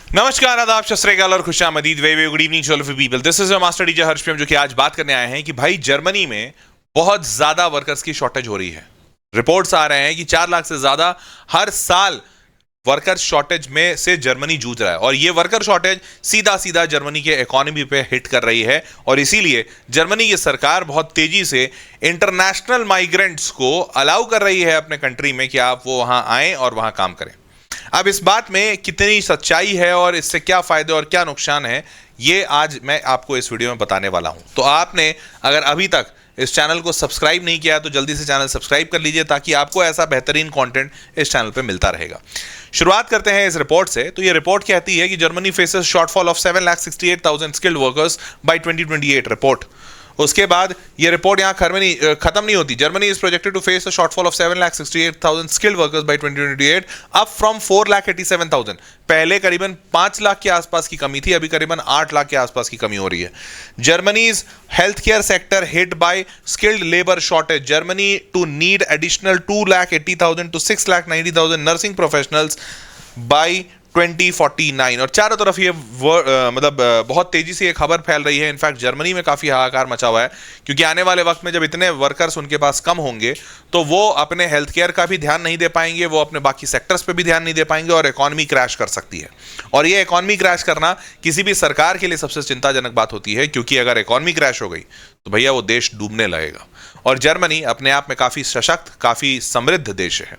नमस्कार, आदाब, सत श्री अकाल और खुशामदीद। Very good evening to all of you people. This is your master teacher Harsh Prem, जो कि आज बात करने आए हैं कि भाई जर्मनी में बहुत ज्यादा वर्कर्स की शॉर्टेज हो रही है। रिपोर्ट्स आ रहे हैं कि 4 लाख से ज्यादा हर साल वर्कर शॉर्टेज में से जर्मनी जूझ रहा है, और ये वर्कर शॉर्टेज सीधा सीधा जर्मनी के इकोनॉमी पे हिट कर रही है। और इसीलिए जर्मनी की सरकार बहुत तेजी से इंटरनेशनल माइग्रेंट्स को अलाउ कर रही है अपने कंट्री में कि आप वो वहां आए और वहां काम करें। अब इस बात में कितनी सच्चाई है और इससे क्या फायदे और क्या नुकसान है, ये आज मैं आपको इस वीडियो में बताने वाला हूं। तो आपने अगर अभी तक इस चैनल को सब्सक्राइब नहीं किया तो जल्दी से चैनल सब्सक्राइब कर लीजिए, ताकि आपको ऐसा बेहतरीन कंटेंट इस चैनल पे मिलता रहेगा। शुरुआत करते हैं इस रिपोर्ट से। तो ये रिपोर्ट कहती है कि Germany faces shortfall of 7,68,000 skilled workers by 2028 report. उसके बाद ये रिपोर्ट यहाँ खत्म नहीं होती। Germany is projected to face a shortfall of 7,68,000 skilled workers by 2028, up from 4,87,000। पहले करीबन 5 लाख के आसपास की कमी थी, अभी करीबन 8 लाख के आसपास की कमी हो रही है। Germany's health care sector hit by skilled labour shortage. Germany to need additional 2,80,000 to 6,90,000 nursing professionals by 2049। और चारों तरफ ये बहुत तेजी से ये खबर फैल रही है। इनफैक्ट जर्मनी में काफी हाहाकार मचा हुआ है, क्योंकि आने वाले वक्त में जब इतने वर्कर्स उनके पास कम होंगे तो वो अपने हेल्थ केयर का भी ध्यान नहीं दे पाएंगे, वो अपने बाकी सेक्टर्स पे भी ध्यान नहीं दे पाएंगे, और इकोनॉमी क्रैश कर सकती है। और ये इकोनॉमी क्रैश करना किसी भी सरकार के लिए सबसे चिंताजनक बात होती है, क्योंकि अगर इकोनॉमी क्रैश हो गई तो भैया वो देश डूबने लगेगा। और जर्मनी अपने आप में काफी सशक्त, काफी समृद्ध देश है।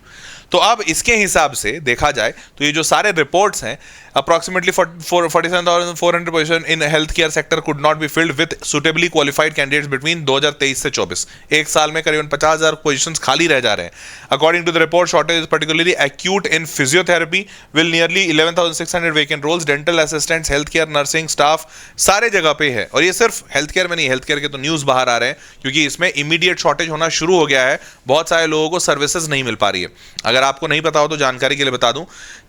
तो अब इसके हिसाब से देखा जाए तो ये जो सारे रिपोर्ट्स हैं, approximately 47,400 position in health care sector could not be filled with suitably qualified candidates between 2023 से 24। एक साल में करीबन 50,000 पोजीशंस खाली रह जा रहे हैं। According to the report, shortage is particularly acute in physiotherapy, will nearly 11,600 vacant roles, dental assistants, health care, nursing staff सारे जगह पे है। और ये सिर्फ हेल्थ केयर में नहीं, हेल्थ केयर के तो न्यूज बाहर आ रहे हैं, क्योंकि इसमें इमीडिएट शॉर्टेज होना शुरू हो गया है। बहुत सारे लोगों को सर्विसेज नहीं मिल पा रही है। अगर आपको नहीं पता हो तो जानकारी के लिए बता दूं,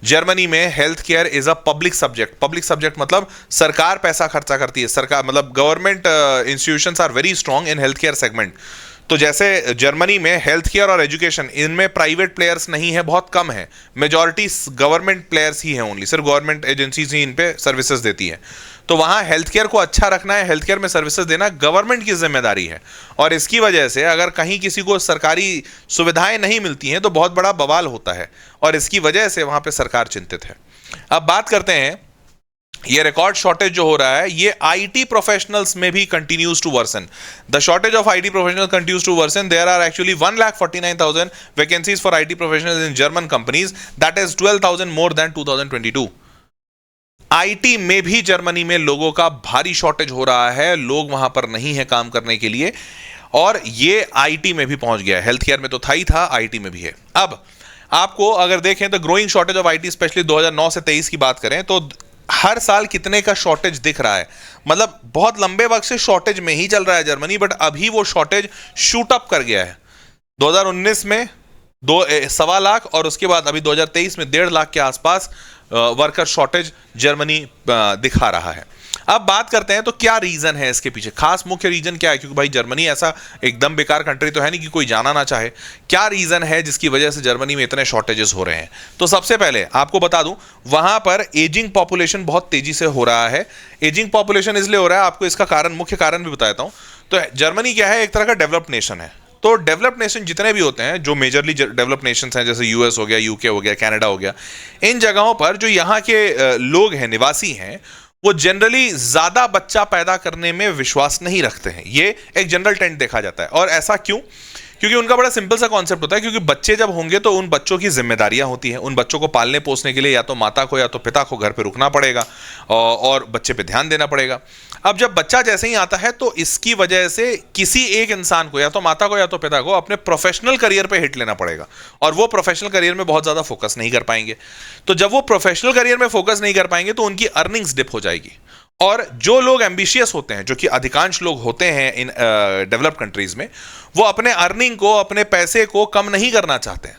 जर्मनी में health care is a public subject. Public subject मतलब सरकार पैसा खर्चा करती है, सरकार मतलब government institutions are very strong in health care segment. तो जैसे जर्मनी में हेल्थ केयर और एजुकेशन, इनमें प्राइवेट प्लेयर्स नहीं है, बहुत कम है। मेजॉरिटी गवर्नमेंट प्लेयर्स ही हैं, ओनली सिर्फ गवर्नमेंट एजेंसीज ही इन पे सर्विसेज देती है। तो वहां हेल्थ केयर को अच्छा रखना है, हेल्थ केयर में सर्विसेज देना गवर्नमेंट की जिम्मेदारी है। और इसकी वजह से अगर कहीं किसी को सरकारी सुविधाएं नहीं मिलती हैं तो बहुत बड़ा बवाल होता है, और इसकी वजह से वहां पे सरकार चिंतित है। अब बात करते हैं, ये रिकॉर्ड शॉर्टेज जो हो रहा है ये आईटी प्रोफेशनल्स में भी continues to worsen. The shortage of IT professionals continues to worsen. There are actually 1,49,000 vacancies for IT professionals in German companies, that is 12,000 more than 2022। IT में भी जर्मनी में लोगों का भारी शॉर्टेज हो रहा है, लोग वहां पर नहीं है काम करने के लिए, और ये आईटी में भी पहुंच गया है। हेल्थ केयर में तो था ही था, आईटी में भी है। अब आपको अगर देखें तो growing shortage of IT, specially 2009 से 23 की बात करें तो हर साल कितने का शॉर्टेज दिख रहा है। मतलब बहुत लंबे वक्त से शॉर्टेज में ही चल रहा है जर्मनी, बट अभी वो शॉर्टेज शूट अप कर गया है। 2019 में 2.25 लाख, और उसके बाद अभी 2023 में 1.5 लाख के आसपास वर्कर शॉर्टेज जर्मनी दिखा रहा है। अब बात करते हैं तो क्या रीजन है इसके पीछे, खास मुख्य रीजन क्या है, क्योंकि भाई जर्मनी ऐसा एकदम बेकार कंट्री तो है नहीं कि कोई जाना ना चाहे। क्या रीजन है जिसकी वजह से जर्मनी में इतने शॉर्टेजेस हो रहे हैं? तो सबसे पहले आपको बता दूं, वहां पर एजिंग पॉपुलेशन बहुत तेजी से हो रहा है। एजिंग पॉपुलेशन इसलिए हो रहा है, आपको इसका कारण, मुख्य कारण भी बताता हूं। तो जर्मनी क्या है, एक तरह का डेवलप्ड नेशन है। तो डेवलप्ड नेशन जितने भी होते हैं, जो मेजरली डेवलप्ड नेशंस हैं, जैसे यूएस हो गया, यूके हो गया, कनाडा हो गया, इन जगहों पर जो यहाँ के लोग हैं, निवासी हैं, वो जनरली ज्यादा बच्चा पैदा करने में विश्वास नहीं रखते हैं। ये एक जनरल ट्रेंड देखा जाता है। और ऐसा क्यों? क्योंकि उनका बड़ा सिंपल सा कॉन्सेप्ट होता है, क्योंकि बच्चे जब होंगे तो उन बच्चों की जिम्मेदारियां होती हैं। उन बच्चों को पालने पोसने के लिए या तो माता को या तो पिता को घर पे रुकना पड़ेगा, और बच्चे पे ध्यान देना पड़ेगा। अब जब बच्चा जैसे ही आता है तो इसकी वजह से किसी एक इंसान को, या तो माता को या तो पिता को, अपने प्रोफेशनल करियर पे हिट लेना पड़ेगा, और वो प्रोफेशनल करियर में बहुत ज्यादा फोकस नहीं कर पाएंगे। तो जब वो प्रोफेशनल करियर में फोकस नहीं कर पाएंगे तो उनकी अर्निंग्स डिप हो जाएगी। और जो लोग एम्बिशियस होते हैं, जो कि अधिकांश लोग होते हैं इन डेवलप्ड कंट्रीज में, वो अपने अर्निंग को, अपने पैसे को कम नहीं करना चाहते हैं।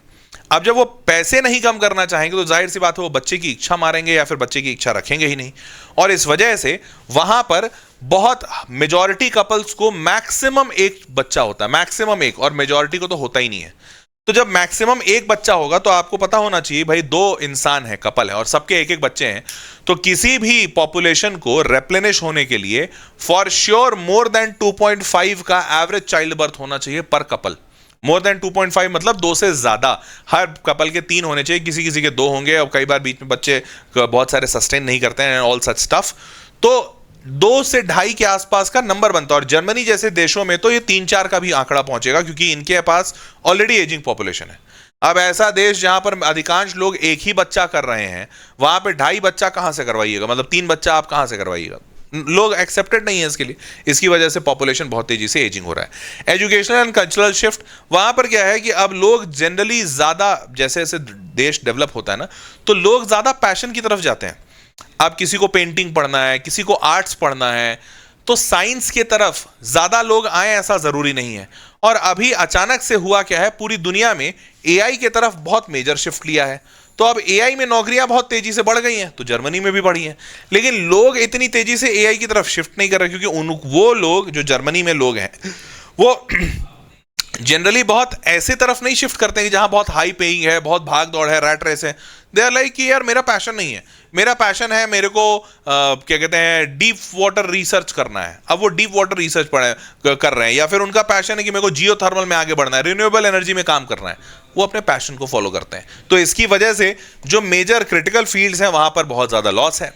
अब जब वो पैसे नहीं कम करना चाहेंगे तो जाहिर सी बात है वो बच्चे की इच्छा मारेंगे, या फिर बच्चे की इच्छा रखेंगे ही नहीं। और इस वजह से वहां पर बहुत मेजॉरिटी कपल्स को मैक्सिमम एक बच्चा होता है, मैक्सिमम एक, और मेजॉरिटी को तो होता ही नहीं है। तो जब मैक्सिमम एक बच्चा होगा तो आपको पता होना चाहिए भाई, दो इंसान है, कपल है और सबके एक एक बच्चे हैं, तो किसी भी पॉपुलेशन को रेप्लेनिश होने के लिए फॉर श्योर मोर देन 2.5 का एवरेज चाइल्ड बर्थ होना चाहिए पर कपल। मोर देन 2.5 मतलब दो से ज्यादा, हर कपल के 3 होने चाहिए, किसी किसी के 2 होंगे और कई बार बीच में बच्चे बहुत सारे सस्टेन नहीं करते हैं, ऑल सच स्टफ। तो 2 से 2.5 के आसपास का नंबर बनता है और जर्मनी जैसे देशों में तो ये 3-4 का भी आंकड़ा पहुंचेगा क्योंकि इनके पास ऑलरेडी एजिंग पॉपुलेशन है। अब ऐसा देश जहां पर अधिकांश लोग एक ही बच्चा कर रहे हैं, वहां पे 2.5 बच्चा कहां से करवाइएगा, मतलब 3 बच्चा आप कहां से करवाइएगा, लोग एक्सेप्टेड नहीं है इसके लिए। इसकी वजह से पॉपुलेशन बहुत तेजी से एजिंग हो रहा है। एजुकेशनल एंड कल्चरल शिफ्ट, वहां पर क्या है कि अब लोग जनरली ज्यादा, जैसे जैसे देश डेवलप होता है ना, तो लोग ज्यादा पैशन की तरफ जाते हैं। अब किसी को पेंटिंग पढ़ना है, किसी को आर्ट्स पढ़ना है, तो साइंस की तरफ ज्यादा लोग आए ऐसा जरूरी नहीं है। और अभी अचानक से हुआ क्या है, पूरी दुनिया में एआई की तरफ बहुत मेजर शिफ्ट लिया है, तो अब एआई में नौकरियां बहुत तेजी से बढ़ गई हैं, तो जर्मनी में भी बढ़ी हैं। लेकिन लोग इतनी तेजी से एआई की तरफ शिफ्ट नहीं कर रहे क्योंकि वो लोग जो जर्मनी में लोग हैं वो जनरली बहुत ऐसे तरफ नहीं शिफ्ट करते हैं कि जहां बहुत हाई पेइंग है, बहुत भाग दौड़ है, रैट रेस है। दे आर लाइक कि यार मेरा पैशन नहीं है, मेरा पैशन है मेरे को क्या कहते हैं, डीप वाटर रिसर्च करना है। अब वो डीप वाटर रिसर्च कर रहे हैं, या फिर उनका पैशन है कि मेरे को जियो थर्मल में आगे बढ़ना है, रिन्यूएबल एनर्जी में काम करना है, वो अपने पैशन को फॉलो करते हैं। तो इसकी वजह से जो मेजर क्रिटिकल फील्ड्स हैं वहां पर बहुत ज्यादा लॉस है।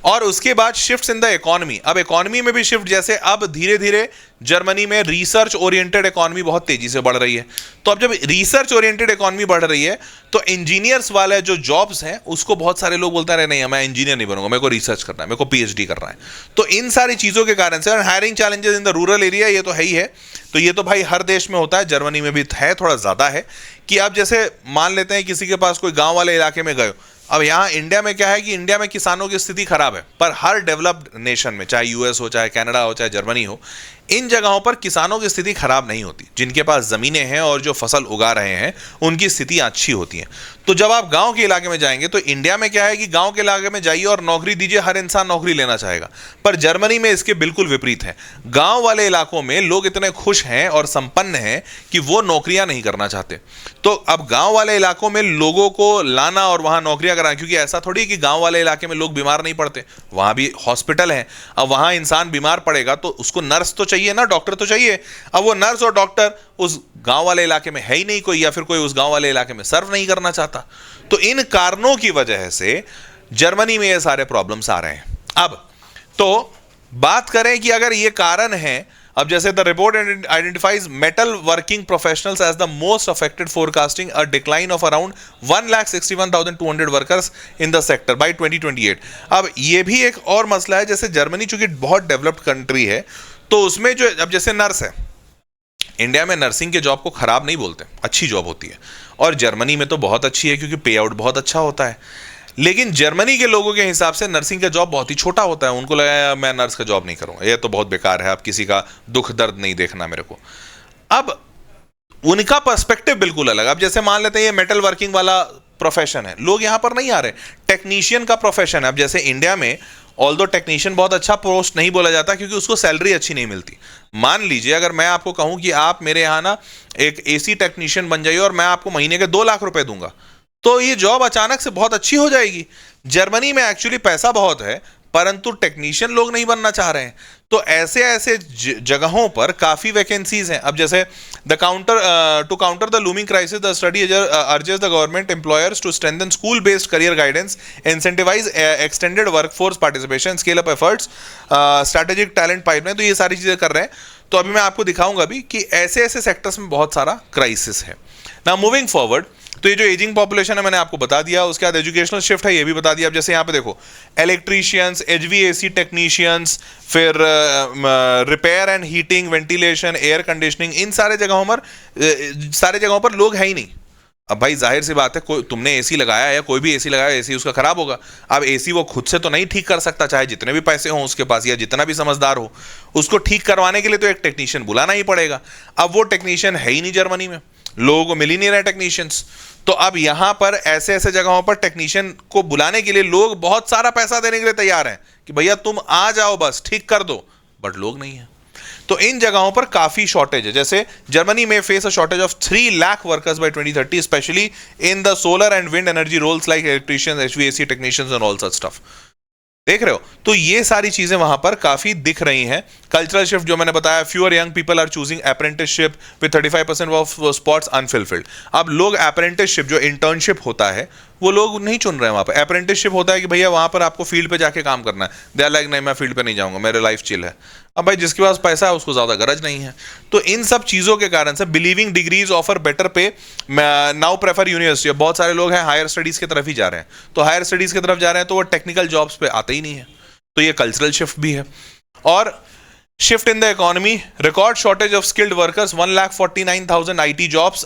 और उसके बाद शिफ्ट्स इन द इकोनॉमी, अब इकोनॉमी में भी शिफ्ट, जैसे अब धीरे धीरे जर्मनी में रिसर्च ओरिएंटेड इकोनॉमी बहुत तेजी से बढ़ रही है। तो अब जब रिसर्च ओरिएंटेड इकोनॉमी बढ़ रही है तो इंजीनियर्स वाले जो जॉब्स हैं उसको बहुत सारे लोग बोलते हैं नहीं मैं इंजीनियर नहीं बनूंगा, मेरे को रिसर्च करना है, मेरे को पीएचडी करना है। तो इन सारी चीजों के कारण से, और hiring challenges in the rural area, ये तो है ही है। तो ये तो भाई हर देश में होता है, जर्मनी में भी है, थोड़ा ज्यादा है कि अब जैसे मान लेते हैं किसी के पास कोई गांव वाले इलाके में गए। अब यहाँ इंडिया में क्या है कि इंडिया में किसानों की स्थिति खराब है, पर हर डेवलप्ड नेशन में, चाहे यूएस हो, चाहे कनाडा हो, चाहे जर्मनी हो, इन जगहों पर किसानों की स्थिति खराब नहीं होती। जिनके पास जमीनें हैं और जो फसल उगा रहे हैं उनकी स्थिति अच्छी होती है। तो जब आप गांव के इलाके में जाएंगे तो इंडिया में क्या है कि गांव के इलाके में जाइए और नौकरी दीजिए, हर इंसान नौकरी लेना चाहेगा। पर जर्मनी में इसके बिल्कुल विपरीत है। गांव वाले इलाकों में लोग इतने खुश हैं और संपन्न हैं कि वो नौकरियां नहीं करना चाहते। तो अब गांव वाले इलाकों में लोगों को लाना और वहां नौकरियां कराना, क्योंकि ऐसा थोड़ी कि गांव वाले इलाके में लोग बीमार नहीं पड़ते, वहां भी हॉस्पिटल है। अब वहां इंसान बीमार पड़ेगा तो उसको नर्स तो चाहिए ना, डॉक्टर तो चाहिए। अब वो नर्स और डॉक्टर उस गांव वाले इलाके में है ही नहीं कोई, या फिर कोई उस गांव वाले इलाके में सर्व नहीं करना चाहता। तो इन कारणों की वजह से जर्मनी में ये सारे प्रॉब्लम्स आ रहे हैं। अब तो बात करें कि अगर ये कारण है, अब जैसे the report identifies metal working professionals as the most affected, forecasting a decline of around 1,61,200 workers in the sector by 2028। अब ये भी एक और मसला है, जैसे जर्मनी चूंकि बहुत डेवलप्ड कंट्री है तो उसमें जो, अब जैसे नर्स है, इंडिया में नर्सिंग के जॉब को खराब नहीं बोलते, अच्छी जॉब होती है, और जर्मनी में तो बहुत अच्छी है क्योंकि पे आउट बहुत अच्छा होता है। लेकिन जर्मनी के लोगों के हिसाब से नर्सिंग का जॉब बहुत ही छोटा होता है। उनको लगा मैं नर्स का जॉब नहीं करूंगा, ये तो बहुत बेकार है, अब किसी का दुख दर्द नहीं देखना मेरे को। अब उनका पर्सपेक्टिव बिल्कुल अलग। अब जैसे मान लेते हैं ये मेटल वर्किंग वाला प्रोफेशन है, लोग यहां पर नहीं आ रहे, टेक्नीशियन का प्रोफेशन है। अब जैसे इंडिया में ऑल्दो टेक्नीशियन बहुत अच्छा पोस्ट नहीं बोला जाता क्योंकि उसको सैलरी अच्छी नहीं मिलती। मान लीजिए अगर मैं आपको कहूं कि आप मेरे यहाँ ना एक एसी टेक्नीशियन बन जाइए और मैं आपको महीने के 2 लाख रुपए दूंगा, तो ये जॉब अचानक से बहुत अच्छी हो जाएगी। जर्मनी में एक्चुअली पैसा बहुत है परंतु टेक्नीशियन लोग नहीं बनना चाह रहे हैं। तो ऐसे ऐसे जगहों पर काफी वैकेंसीज हैं। अब जैसे the counter the looming crisis, the study urges the government employers to strengthen school based career guidance, incentivise extended workforce participation, scale up efforts, strategic talent pipeline. तो ये सारी चीजें कर रहे हैं। तो अभी मैं आपको दिखाऊंगा भी कि ऐसे ऐसे सेक्टर्स में बहुत सारा क्राइसिस है। नाउ मूविंग फॉरवर्ड, तो ये जो एजिंग पॉपुलेशन है मैंने आपको बता दिया, उसके बाद एजुकेशनल शिफ्ट है ये भी बता दिया। अब जैसे यहाँ पे देखो इलेक्ट्रीशियंस, एचवीएसी टेक्नीशियंस, फिर repair and heating, ventilation, air conditioning, इन सारे जगहों पर लोग है ही नहीं। अब भाई जाहिर सी बात है, कोई तुमने एसी लगाया या कोई भी एसी लगाया, एसी उसका खराब होगा। अब एसी वो खुद से तो नहीं ठीक कर सकता, चाहे जितने भी पैसे हों उसके पास या जितना भी समझदार हो, उसको ठीक करवाने के लिए तो एक टेक्नीशियन बुलाना ही पड़ेगा। अब वो टेक्नीशियन है ही नहीं जर्मनी में, लोगों को मिल ही नहीं रहा टेक्नीशियंस। तो अब यहां पर ऐसे ऐसे जगहों पर टेक्नीशियन को बुलाने के लिए लोग बहुत सारा पैसा देने के लिए तैयार हैं कि भैया तुम आ जाओ बस ठीक कर दो, बट लोग नहीं है। तो इन जगहों पर काफी शॉर्टेज है। जैसे जर्मनी में face a shortage of 3 lakh workers by 2030, specially in the solar and wind energy roles like electricians, HVAC technicians and all such stuff. देख रहे हो, तो ये सारी चीजें वहां पर काफी दिख रही हैं। कल्चरल शिफ्ट जो मैंने बताया, fewer young people are choosing apprenticeship with 35% of spots unfilled. अब लोग अप्रेंटिसशिप जो इंटर्नशिप होता है वो लोग नहीं चुन रहे हैं। वहां पर अप्रेंटिसशिप होता है कि भैया वहां पर आपको फील्ड पे जाके काम करना है, दे आर लाइक नहीं मैं फील्ड पे नहीं जाऊंगा, मेरे लाइफ चिल है। अब भाई जिसके पास पैसा है उसको ज्यादा गरज नहीं है। तो इन सब चीजों के कारण से बिलीविंग डिग्रीज ऑफर बेटर पे, नाउ प्रेफर यूनिवर्सिटी। बहुत सारे लोग हैं हायर स्टडीज की तरफ ही जा रहे हैं, तो हायर स्टडीज की तरफ जा रहे हैं तो वो टेक्निकल जॉब्स पे आते ही नहीं है। तो ये कल्चरल शिफ्ट भी है। और shift in the economy, record shortage of skilled workers, 1,49,000 IT jobs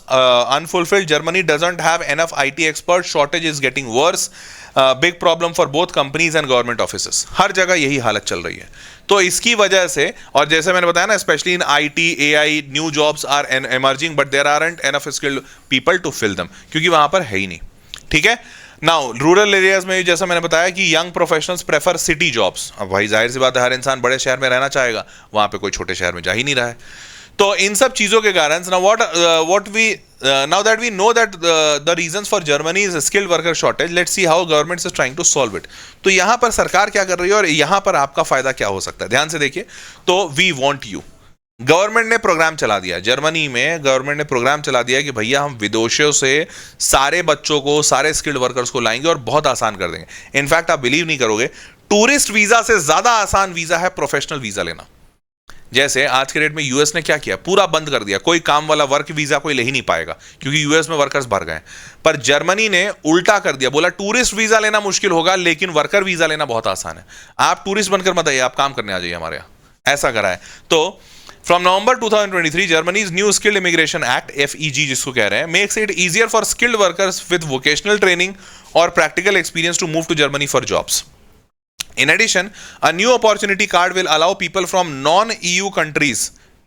unfulfilled. Germany doesn't have enough IT experts. Shortage is getting worse. Big problem for both companies and government offices. हर जगह यही हालत चल रही है। तो इसकी वजह से, और जैसे मैंने बताया ना, specially in IT, AI, new jobs are emerging, but there aren't enough skilled people to fill them, क्योंकि वहां पर है ही नहीं। ठीक है। नाउ रूरल एरियाज में जैसा मैंने बताया कि young professionals prefer city jobs. अब भाई जाहिर सी बात है, हर इंसान बड़े शहर में रहना चाहेगा, वहां पे कोई छोटे शहर में जा ही नहीं रहा है। तो इन सब चीजों के कारण now that we know that the reasons for Germany is skilled worker shortage, let's see how government is trying to solve it. तो यहां पर सरकार क्या कर रही है और यहां पर आपका फायदा क्या हो सकता है, ध्यान से देखिए। तो वी वांट यू, गवर्नमेंट ने प्रोग्राम चला दिया, जर्मनी में गवर्नमेंट ने प्रोग्राम चला दिया कि भैया हम विदेशों से सारे बच्चों को, सारे स्किल्ड वर्कर्स को लाएंगे और बहुत आसान कर देंगे। इनफैक्ट आप बिलीव नहीं करोगे, टूरिस्ट वीजा से ज्यादा आसान वीजा है प्रोफेशनल वीजा लेना। जैसे आज के डेट में यूएस ने क्या किया, पूरा बंद कर दिया, कोई काम वाला वर्क वीजा कोई ले ही नहीं पाएगा क्योंकि यूएस में वर्कर्स भर गए। पर जर्मनी ने उल्टा कर दिया, बोला टूरिस्ट वीजा लेना मुश्किल होगा लेकिन वर्कर वीजा लेना बहुत आसान है। आप टूरिस्ट बनकर मत आइए, आप काम करने आ जाइए हमारे यहाँ, ऐसा करा है। तो From November 2023, Germany's new Skilled Immigration Act (FEG) जिसको कह रहे हैं, makes it easier for skilled workers with vocational training or practical experience to move to Germany for jobs. In addition, a new opportunity card will allow people from non-EU countries,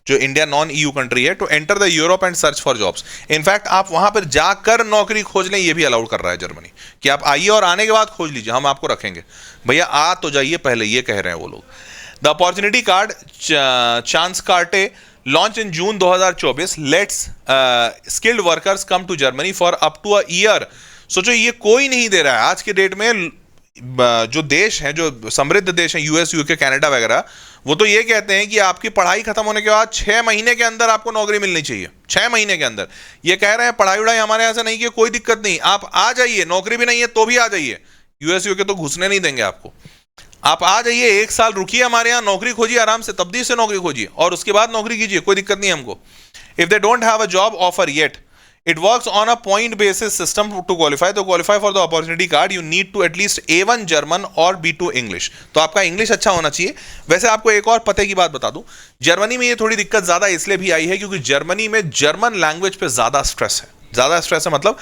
जो India non-EU country है, to enter the Europe and search for jobs. In fact आप वहां पर जाकर नौकरी खोज लें, ये भी अलाउड कर रहा है जर्मनी, कि आप आइए और आने के बाद खोज लीजिए, हम आपको रखेंगे। भैया आ तो जाइए पहले, ये कह रहे हैं वो लोग। The opportunity card chance carte launched in June 2024 lets skilled workers come to Germany for up to a year. सोचो ये कोई नहीं दे रहा है आज के डेट में। जो देश हैं, जो समृद्ध देश हैं, यूएस, यूके, कनाडा वगैरह, वो तो ये कहते हैं कि आपकी पढ़ाई खत्म होने के बाद 6 महीने के अंदर आपको नौकरी मिलनी चाहिए। 6 महीने के अंदर। ये कह रहे हैं पढ़ाई उड़ाई हमारे यहाँ से नहीं की, कोई दिक्कत नहीं, आप आ जाइए, नौकरी भी नहीं है तो भी आ जाइए। यूएस, यूके तो घुसने नहीं देंगे आपको, आप आ जाइए, 1 साल रुकिए हमारे यहाँ, नौकरी खोजिए आराम से, तब्दील से नौकरी खोजिए और उसके बाद नौकरी कीजिए, कोई दिक्कत नहीं है हमको। If they don't have a job offer yet, it works on a point basis system to qualify. तो qualify for the opportunity card you need to at least A1 German और B2 इंग्लिश। तो आपका इंग्लिश अच्छा होना चाहिए। वैसे आपको एक और पते की बात बता दूं, जर्मनी में ये थोड़ी दिक्कत ज्यादा इसलिए भी आई है क्योंकि जर्मनी में जर्मन लैंग्वेज पे ज्यादा स्ट्रेस है। ज्यादा स्ट्रेस है मतलब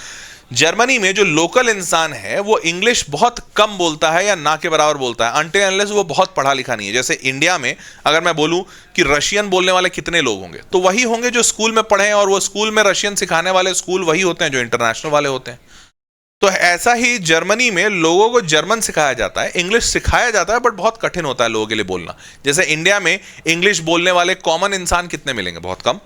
जर्मनी में जो लोकल इंसान है वो इंग्लिश बहुत कम बोलता है या ना के बराबर बोलता है, अनटिल अनलेस वो बहुत पढ़ा लिखा नहीं है। जैसे इंडिया में अगर मैं बोलूं कि रशियन बोलने वाले कितने लोग होंगे, तो वही होंगे जो स्कूल में पढ़े हैं, और वो स्कूल में रशियन सिखाने वाले स्कूल वही होते हैं जो इंटरनेशनल वाले होते हैं। तो ऐसा ही जर्मनी में लोगों को जर्मन सिखाया जाता है, इंग्लिश सिखाया जाता है, बट बहुत कठिन होता है लोगों के लिए बोलना। जैसे इंडिया में इंग्लिश बोलने वाले कॉमन इंसान कितने मिलेंगे, बहुत कम,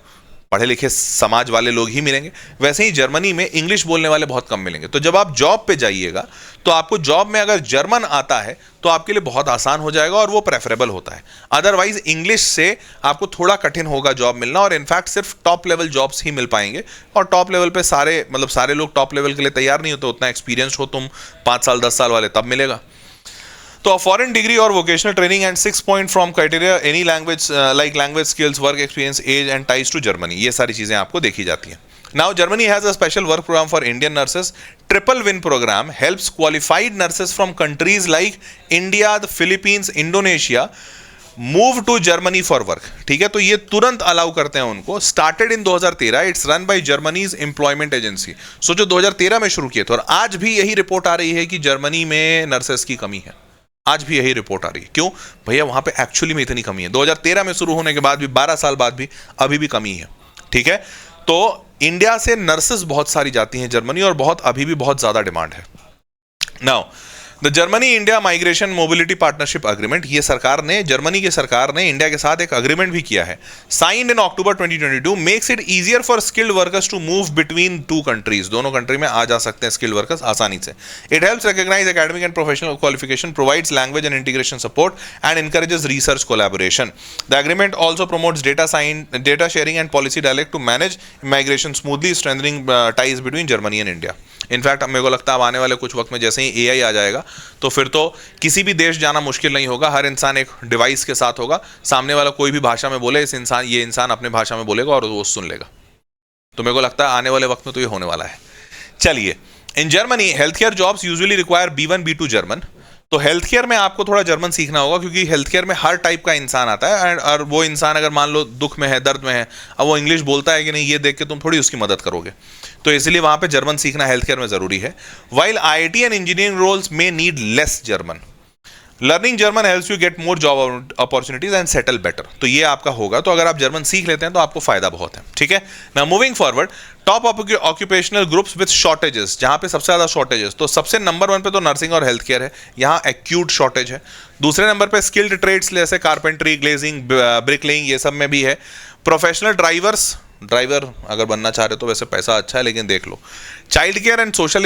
पढ़े लिखे समाज वाले लोग ही मिलेंगे। वैसे ही जर्मनी में इंग्लिश बोलने वाले बहुत कम मिलेंगे। तो जब आप जॉब पे जाइएगा तो आपको जॉब में अगर जर्मन आता है तो आपके लिए बहुत आसान हो जाएगा और वो प्रेफरेबल होता है। अदरवाइज इंग्लिश से आपको थोड़ा कठिन होगा जॉब मिलना, और इनफैक्ट सिर्फ टॉप लेवल जॉब्स ही मिल पाएंगे। और टॉप लेवल पे सारे लोग टॉप लेवल के लिए तैयार नहीं होते। उतना एक्सपीरियंस हो तुम 5 साल 10 साल वाले, तब मिलेगा। तो फॉरेन डिग्री और vocational training and 6 point from criteria any language like language skills, work experience, age and ties to Germany, ये सारी चीजें आपको देखी जाती हैं। Now Germany has a special work programme for Indian nurses. Triple win programme helps qualified nurses from countries like India, the Philippines, Indonesia move to Germany for work. ठीक है, तो ये तुरंत अलाउ करते हैं उनको। Started in 2013, it's run by Germany's employment agency. सोचो 2013 में शुरू किए थे और आज भी यही रिपोर्ट आ रही है कि जर्मनी में नर्सेस की कमी है। आज भी यही रिपोर्ट आ रही है। क्यों भैया, वहां पे एक्चुअली में इतनी कमी है। 2013 में शुरू होने के बाद भी 12 साल बाद भी अभी भी कमी है। ठीक है, तो इंडिया से नर्सेस बहुत सारी जाती हैं जर्मनी और अभी भी बहुत ज्यादा डिमांड है। Now the Germany India migration mobility partnership agreement, ये सरकार ने, जर्मनी की सरकार ने इंडिया के साथ एक अग्रीमेंट भी किया है, signed in October 2022, makes it easier for skilled workers to move between two countries, दोनों कंट्री में आ जा सकते हैं स्किल्ड वर्कर्स आसानी से। It helps recognise academic and professional qualification, provides language and integration support and encourages research collaboration. The agreement also promotes data sharing and policy dialogue to manage immigration smoothly, strengthening ties between Germany and India. In fact मेरे को लगता है अब आने वाले कुछ वक्त में जैसे ही AI आ जाएगा तो फिर तो किसी भी देश जाना मुश्किल नहीं होगा, हर इंसान एक डिवाइस के साथ होगा, सामने वाला कोई भी भाषा में बोले, ये इंसान अपने भाषा में बोलेगा और वो सुन लेगा। तो मेरे को लगता है आने वाले वक्त में तो ये होने वाला है। चलिए, in Germany health care jobs usually require B1 B2 German, तो हेल्थ केयर में आपको थोड़ा जर्मन सीखना होगा क्योंकि हेल्थ केयर में हर टाइप का इंसान आता है, और वो इंसान अगर मान लो दुख में है, दर्द में है, अब वो इंग्लिश बोलता है कि नहीं, ये देख के तुम थोड़ी उसकी मदद करोगे, तो इसलिए वहां पे जर्मन सीखना हेल्थ केयर में जरूरी है। While IIT and engineering roles में need less German, learning German helps you get more job opportunities and settle better, तो ये आपका होगा, तो अगर आप जर्मन सीख लेते हैं तो आपको फायदा बहुत है। ठीक है ना, moving forward, top occupational groups with shortages, जहां पे सबसे ज्यादा शॉर्टेजेस, तो सबसे नंबर 1 पे तो नर्सिंग और हेल्थ केयर है, यहाँ एक्यूट शॉर्टेज है। दूसरे नंबर पे स्किल्ड ट्रेड्स जैसे कारपेंट्री, ग्लेजिंग, ब्रिकलेइंग, ये सब में भी है। प्रोफेशनल ड्राइवर अगर बनना चाह रहे हो तो वैसे पैसा अच्छा है, लेकिन देख लो। Child care and social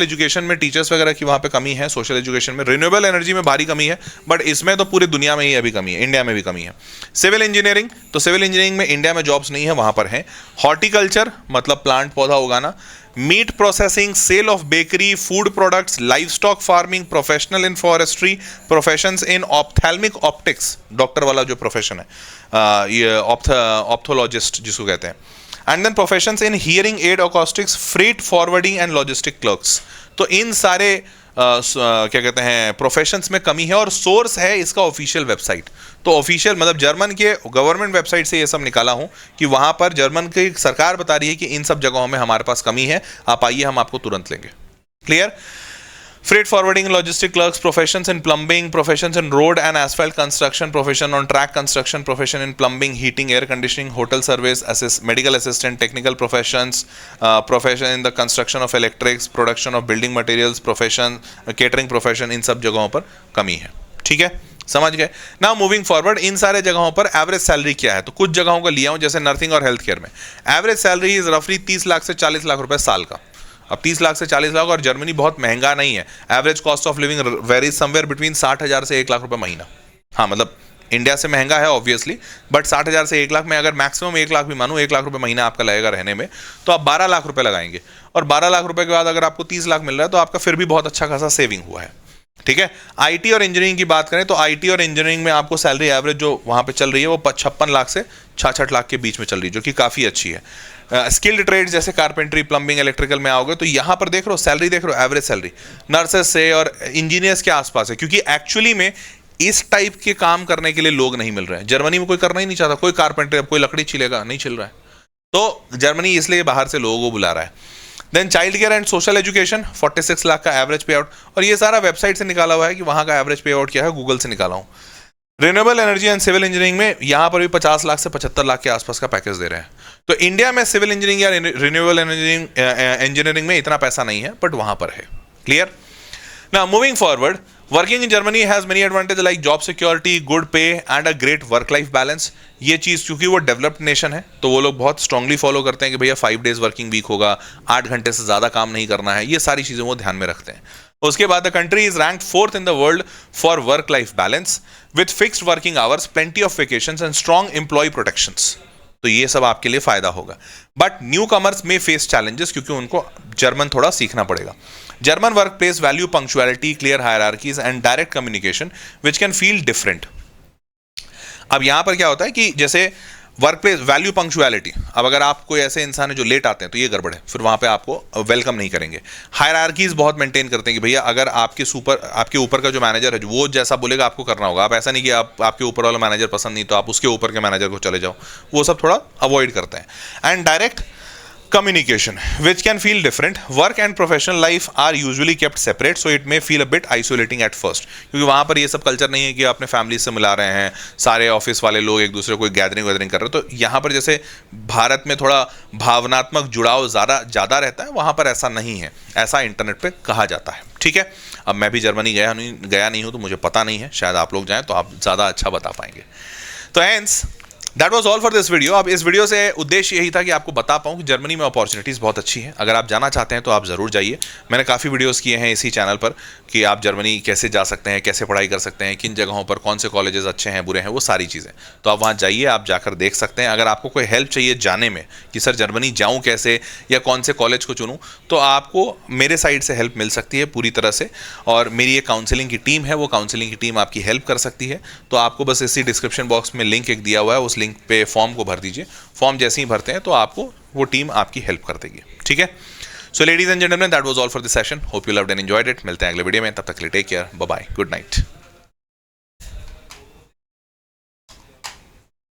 education में टीचर्स वगैरह की वहां पे कमी है, सोशल एजुकेशन में। रिन्यूएबल एनर्जी में भारी कमी है, बट इसमें तो पूरी दुनिया में ही अभी कमी है, इंडिया में भी कमी है। सिविल इंजीनियरिंग, तो सिविल इंजीनियरिंग में इंडिया में जॉब्स नहीं है, वहां पर है। हॉर्टिकल्चर मतलब प्लांट पौधा उगाना, meat processing, sale of bakery, food products, live stock farming, professional in forestry, professions in ophthalmic optics, doctor वाला जो प्रोफेशन है, ये ऑप्थोलॉजिस्ट जिसको कहते हैं, and then professions in hearing aid, acoustics, freight forwarding and logistic clerks, तो इन सारे क्या कहते हैं प्रोफेशंस में कमी है। और सोर्स है इसका ऑफिशियल वेबसाइट, तो ऑफिशियल मतलब जर्मन के गवर्नमेंट वेबसाइट से ये सब निकाला हूं कि वहां पर जर्मन की सरकार बता रही है कि इन सब जगहों में हमारे पास कमी है, आप आइए हम आपको तुरंत लेंगे। Clear? Freight forwarding, logistic clerks, professions in plumbing, professions in road and asphalt construction, profession on track construction, profession in plumbing, heating, air conditioning, hotel service, medical assistant, technical professions, profession in the construction of electrics, production of building materials, profession, catering profession, इन सब जगहों पर कमी है। ठीक है, समझ गए ना। मूविंग फॉरवर्ड, इन सारे जगहों पर एवरेज सैलरी क्या है, तो कुछ जगहों को लिया हूं, जैसे नर्सिंग और हेल्थ केयर में एवरेज सैलरी इज रफली 30 लाख से 40 लाख रुपए साल का। अब 30 लाख से 40 लाख, और जर्मनी बहुत महंगा नहीं है, average cost of living varies somewhere between 60,000 से 1 लाख रुपए महीना। हाँ मतलब इंडिया से महंगा है ऑब्वियसली, बट 60,000 से 1 लाख में अगर मैक्सिमम 1 लाख भी मानूं, 1 लाख रुपए महीना आपका लगेगा रहने में, तो आप 12 लाख रुपए लगाएंगे, और 12 लाख रुपए के बाद अगर आपको 30 लाख मिल रहा है तो आपका फिर भी बहुत अच्छा खासा सेविंग हुआ है। ठीक है, आईटी और इंजीनियरिंग की बात करें तो आईटी और इंजीनियरिंग में आपको सैलरी एवरेज जो वहां पे चल रही है वो 56 लाख से 66 लाख के बीच में चल रही है, जो कि काफी अच्छी है। स्किल्ड ट्रेड जैसे कारपेंट्री, प्लम्बिंग, इलेक्ट्रिकल में आओगे तो यहां पर देख रहे हो सैलरी, देख रहे हो एवरेज सैलरी नर्सेस से और इंजीनियर्स के आसपास है, क्योंकि एक्चुअली में इस टाइप के काम करने के लिए लोग नहीं मिल रहे हैं। जर्मनी में कोई करना ही नहीं चाहता, कोई कारपेंटर, कोई लकड़ी छिलेगा, नहीं छिल रहा है, तो जर्मनी इसलिए बाहर से लोगों को बुला रहा है। Then child care and social education 46 lakh का एवरेज पे आउट, और ये सारा वेबसाइट से निकाला हुआ है कि वहां का एवरेज पे आउट क्या है, गूगल से निकाला हूं। Renewable energy and civil engineering में यहां पर भी 50 लाख से 75 लाख के आसपास का पैकेज दे रहे हैं। तो इंडिया में सिविल इंजीनियरिंग या रिन्यूएबल इंजीनियरिंग में इतना पैसा नहीं है, बट वहां पर है। Clear? Now moving forward, working in Germany has many advantage like job security, good pay and a great work life balance. ये चीज क्योंकि वो डेवलप्ड नेशन है तो वो लोग बहुत स्ट्रांगली फॉलो करते हैं कि भैया 5 डेज वर्किंग वीक होगा, 8 घंटे से ज्यादा काम नहीं करना है, ये सारी चीजें वो ध्यान में रखते हैं। उसके बाद the country is ranked 4th in the world for work life balance with fixed working hours, plenty of vacations and strong employ protections. तो ये सब आपके लिए फायदा होगा, बट न्यू कमर्स में फेस चैलेंजेस क्योंकि उनको जर्मन थोड़ा सीखना पड़ेगा। German workplace value punctuality, clear hierarchies and direct communication which can feel different। अब यहां पर क्या होता है कि जैसे वर्कप्लेस वैल्यू पंक्चुअलिटी, अब अगर आप कोई ऐसे इंसान है जो लेट आते हैं तो ये गड़बड़ है, फिर वहां पे आपको वेलकम नहीं करेंगे। हायरार्कीज बहुत मेंटेन करते हैं कि भैया अगर आपके ऊपर का जो मैनेजर है वो जैसा बोलेगा आपको करना होगा। आप ऐसा नहीं कि आपके ऊपर वाला मैनेजर पसंद नहीं तो आप उसके ऊपर के मैनेजर को चले जाओ, वो सब थोड़ा अवॉइड करते हैं। And direct communication which can feel different, work and professional life are usually kept separate so it may feel a bit isolating at first, क्योंकि वहां पर ये सब कल्चर नहीं है कि अपने फैमिली से मिला रहे हैं, सारे ऑफिस वाले लोग एक दूसरे को गैदरिंग कर रहे हैं। तो यहाँ पर जैसे भारत में थोड़ा भावनात्मक जुड़ाव ज्यादा रहता है, वहां पर ऐसा नहीं है, ऐसा इंटरनेट पे कहा जाता है। ठीक है, अब मैं भी जर्मनी गया नहीं हूँ तो मुझे पता नहीं है, शायद आप लोग जाएं तो आप ज़्यादा अच्छा बता पाएंगे। तो hence that was all for this video. अब इस वीडियो से उद्देश्य यही था कि आपको बता पाऊँ कि जर्मनी में अपॉर्चुनिटीज़ बहुत अच्छी हैं। अगर आप जाना चाहते हैं तो आप ज़रूर जाइए। मैंने काफ़ी वीडियोस किए हैं इसी चैनल पर कि आप जर्मनी कैसे जा सकते हैं, कैसे पढ़ाई कर सकते हैं, किन जगहों पर कौन से कॉलेजेस अच्छे हैं बुरे हैं, वो सारी चीज़ें। तो आप वहाँ जाइए, आप जाकर देख सकते हैं। अगर आपको कोई हेल्प चाहिए जाने में कि सर जर्मनी जाऊँ कैसे या कौन से कॉलेज को चुनूँ, तो आपको मेरे साइड से हेल्प मिल सकती है पूरी तरह से। और मेरी एक काउंसलिंग की टीम है, वो काउंसलिंग की टीम आपकी हेल्प कर सकती है। तो आपको बस इसी डिस्क्रिप्शन बॉक्स में लिंक एक दिया हुआ है, उस लिंक पे फॉर्म भर दीजिए। फॉर्म जैसे ही भरते हैं तो आपको वो टीम आपकी हेल्प कर देगी। ठीक है, so ladies and gentlemen, that was all for this session. Hope you loved and enjoyed it. मिलते हैं अगले वीडियो में, तब तक के लिए take care, bye bye, good night.